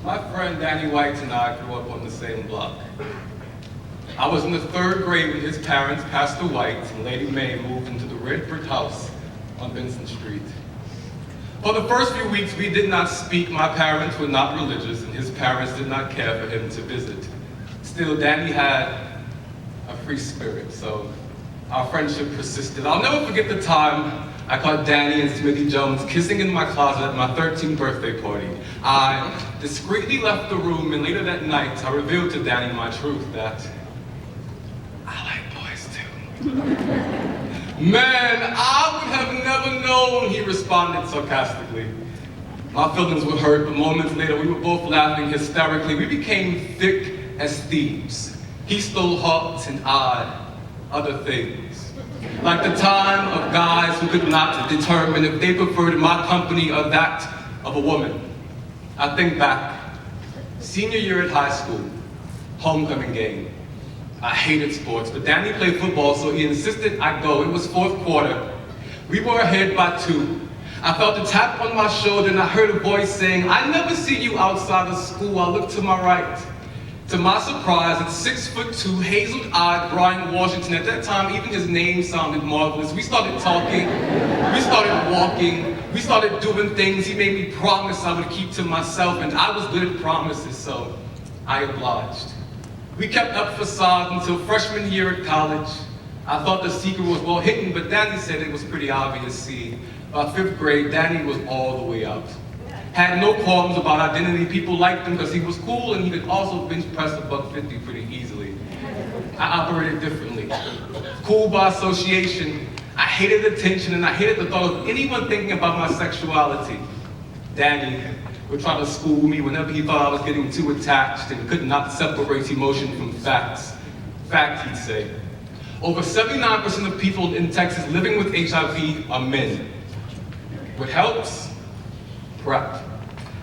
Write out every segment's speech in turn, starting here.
My friend Danny White and I grew up on the same block. I was in the 3rd grade when his parents, Pastor White and Lady May, moved into the red brick house on Vincent Street. For the first few weeks, we did not speak. My parents were not religious, and his parents did not care for him to visit. Still, Danny had a free spirit, so our friendship persisted. I'll never forget the time I caught Danny and Smithy Jones kissing in my closet at my 13th birthday party. I discreetly left the room, and later that night, I revealed to Danny my truth that I like boys too. Man, I would have never known, he responded sarcastically. My feelings were hurt, but moments later, we were both laughing hysterically. We became thick as thieves. He stole hearts and I, other things. Like the time of guys who could not determine if they preferred my company or that of a woman. I think back, senior year at high school, homecoming game. I hated sports, but Danny played football, so he insisted I go. It was 4th quarter. We were ahead by 2. I felt a tap on my shoulder and I heard a voice saying, "I never see you outside of school." I looked to my right. To my surprise, it's 6'2", hazel-eyed Brian Washington. At that time, even his name sounded marvelous. We started talking, we started walking, we started doing things. He made me promise I would keep to myself, and I was good at promises, so I obliged. We kept up facade until freshman year at college. I thought the secret was well hidden, but Danny said it was pretty obvious. See, by 5th grade, Danny was all the way out. Had no qualms about identity. People liked him because he was cool and he could also bench press a $150 pretty easily. I operated differently. Cool by association. I hated attention and I hated the thought of anyone thinking about my sexuality. Danny would try to school me whenever he thought I was getting too attached and could not separate emotion from facts. Fact, he'd say. Over 79% of people in Texas living with HIV are men. What helps? PrEP.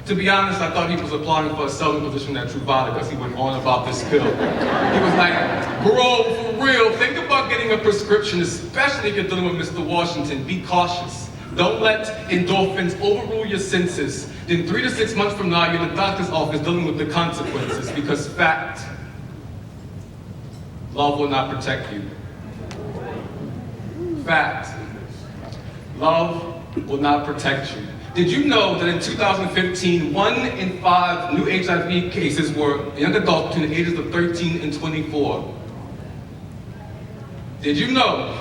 To be honest, I thought he was applying for a selling position at T.R.U.T.H because he went on about this pill. He was like, "Bro, for real, think about getting a prescription, especially if you're dealing with Mr. Washington. Be cautious. Don't let endorphins overrule your senses. Then 3 to 6 months from now, you're in the doctor's office dealing with the consequences, because fact, love will not protect you. Fact, love will not protect you." Did you know that in 2015, 1 in 5 new HIV cases were young adults between the ages of 13 and 24? Did you know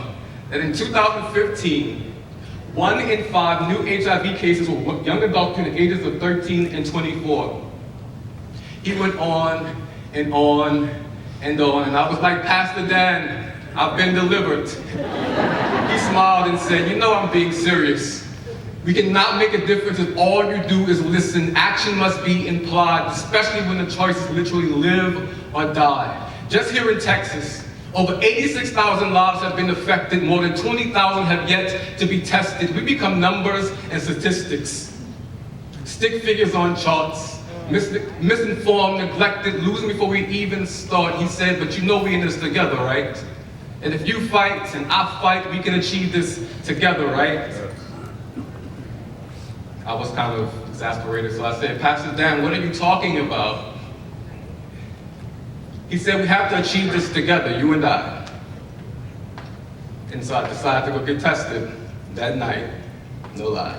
that in 2015, 1 in 5 new HIV cases were young adults between the ages of 13 and 24? He went on and on and on, and I was like, "Pastor Dan, I've been delivered." He smiled and said, "You know I'm being serious. We cannot make a difference if all you do is listen. Action must be implied, especially when the choice is literally live or die." Just here in Texas, over 86,000 lives have been affected. More than 20,000 have yet to be tested. We become numbers and statistics. Stick figures on charts. Misinformed, neglected, losing before we even start. He said, "But you know we're in this together, right? And if you fight and I fight, we can achieve this together, right?" I was kind of exasperated, so I said, "Pastor Dan, what are you talking about?" He said, "We have to achieve this together, you and I." And so I decided to go get tested that night, no lie.